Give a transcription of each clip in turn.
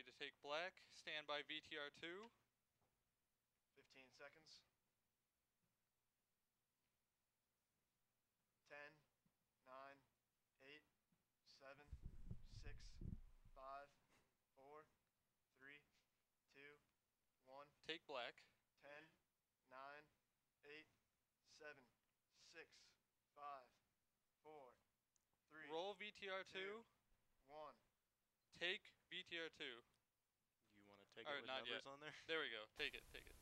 to take black. Stand by VTR2. 15 seconds. 10, 9, 8, 7, 6, 5, 4, 3, 2, 1. Take black. 10, 9, 8, 7, 6, 5, 4, 3. Roll VTR2. 1. Take VTR2. You want to take All it right, with not numbers yet. on there? There we go. Take it. Take it.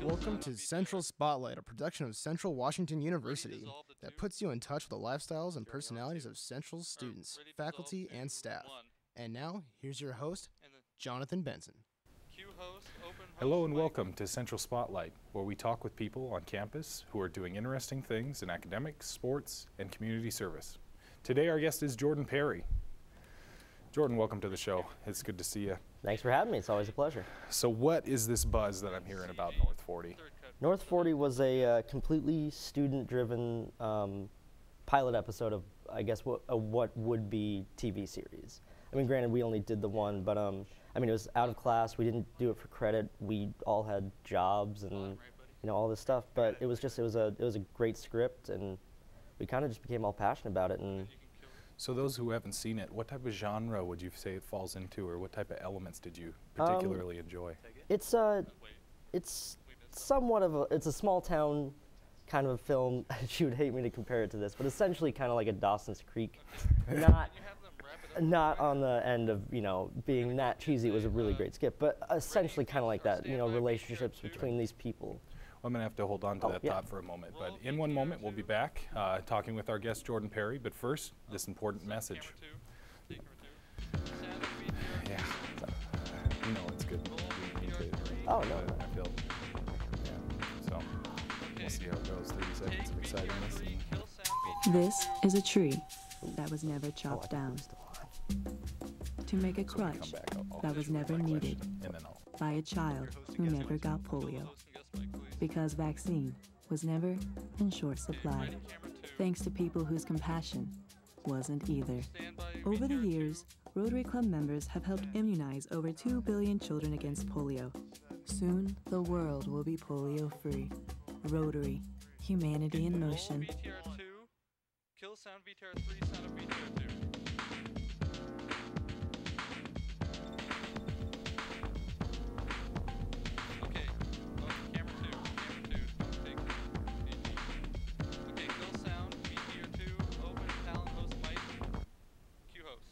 Welcome to Central Spotlight, a production of Central Washington University that puts you in touch with the lifestyles and personalities of Central's students, faculty, and staff. And now, here's your host, Jonathan Benson. Hello and welcome to Central Spotlight, where we talk with people on campus who are doing interesting things in academics, sports, and community service. Today our guest is Jordan Perry. Jordan, welcome to the show. It's good to see you. Thanks for having me. It's always a pleasure. So what is this buzz that I'm hearing about North 40? North 40 was a completely student-driven pilot episode of, I guess, what would be TV series. I mean, granted, we only did the one, but I mean, it was out of class. We didn't do it for credit. We all had jobs and all this stuff. But it was a great script, and we kind of just became all passionate about it. And so those who haven't seen it, what type of genre would you say it falls into, or what type of elements did you particularly enjoy? It's somewhat of it's a small town kind of a film. She would hate me to compare it to this, but essentially kind of like a Dawson's Creek. Not on the end of, being that cheesy. It was a really great skip, but essentially kind of like that, relationships between these people. I'm going to have to hold on to that thought for a moment, but in one moment we'll be back talking with our guest Jordan Perry, but first, this important message. Yeah, it's good. Oh, no. I feel, so we'll see how it goes. 30 seconds of excitingness. This is a tree that was never chopped down to make a crutch that was never needed by a child who never got polio, because vaccine was never in short supply, thanks to people whose compassion wasn't either. Over the years, Rotary Club members have helped immunize over 2 billion children against polio. Soon, the world will be polio-free. Rotary, humanity in motion. VTR2, kill sound VTR3, sound of VTR2. Okay, camera 2, don't take PG. Okay, kill sound, VTR2, open, talent, host mic, cue host.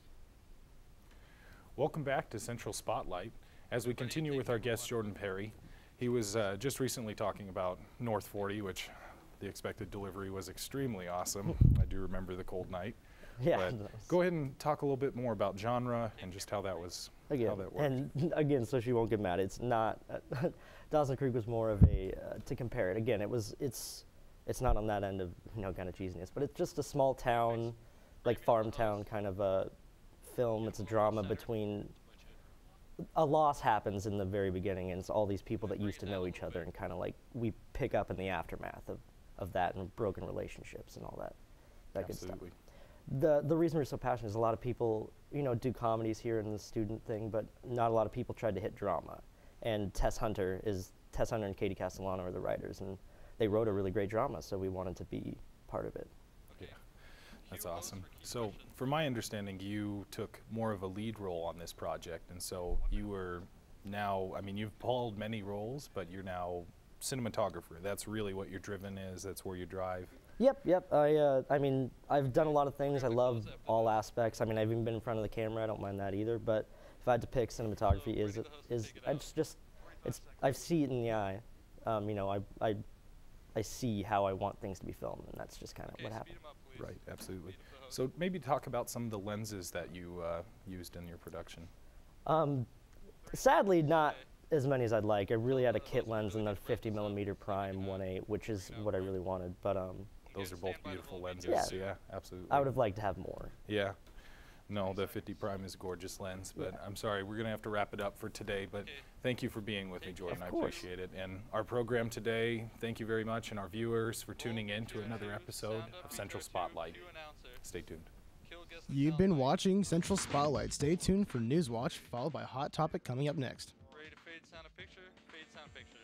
Welcome back to Central Spotlight. As we continue with our guest Jordan Perry, he was just recently talking about North 40, which the expected delivery was extremely awesome. I do remember the cold night. Yeah. But go ahead and talk a little bit more about genre and just how that was, how that worked. And again, so she won't get mad. It's not, Dawson Creek was more of a, to compare it, again, it's not on that end of, kind of cheesiness, but it's just a small town, like farm town kind of a film. It's a drama between, a loss happens in the very beginning, and it's all these people that used to know each other, and kind of like we pick up in the aftermath of that and broken relationships and all that good stuff. The reason we're so passionate is a lot of people, do comedies here in the student thing, but not a lot of people tried to hit drama. And Tess Hunter and Katie Castellano are the writers, and they wrote a really great drama, so we wanted to be part of it. Yeah, that's awesome. So, from my understanding, you took more of a lead role on this project, and so you were now, you've pulled many roles, but you're now cinematographer. That's really what your driven is. That's where you drive. Yep. I've done a lot of things. I love all aspects. I've even been in front of the camera. I don't mind that either. But if I had to pick, cinematography I see it in the eye. I see how I want things to be filmed, and that's just kind of what happened. Right, absolutely. So maybe talk about some of the lenses that you used in your production. Sadly, not as many as I'd like. I really had a kit lens and then 50mm prime 1.8, which is what I really wanted. But those are both beautiful lenses. Yeah, absolutely. I would have liked to have more. Yeah. No, the 50 prime is a gorgeous lens, but I'm sorry, we're going to have to wrap it up for today, but thank you for being with me, Jordan. I appreciate it. And our program today, thank you very much, and our viewers for tuning in to another episode of Central Spotlight. Stay tuned. You've been watching Central Spotlight. Stay tuned for News Watch, followed by Hot Topic coming up next. Ready to fade sound a picture? Fade sound picture.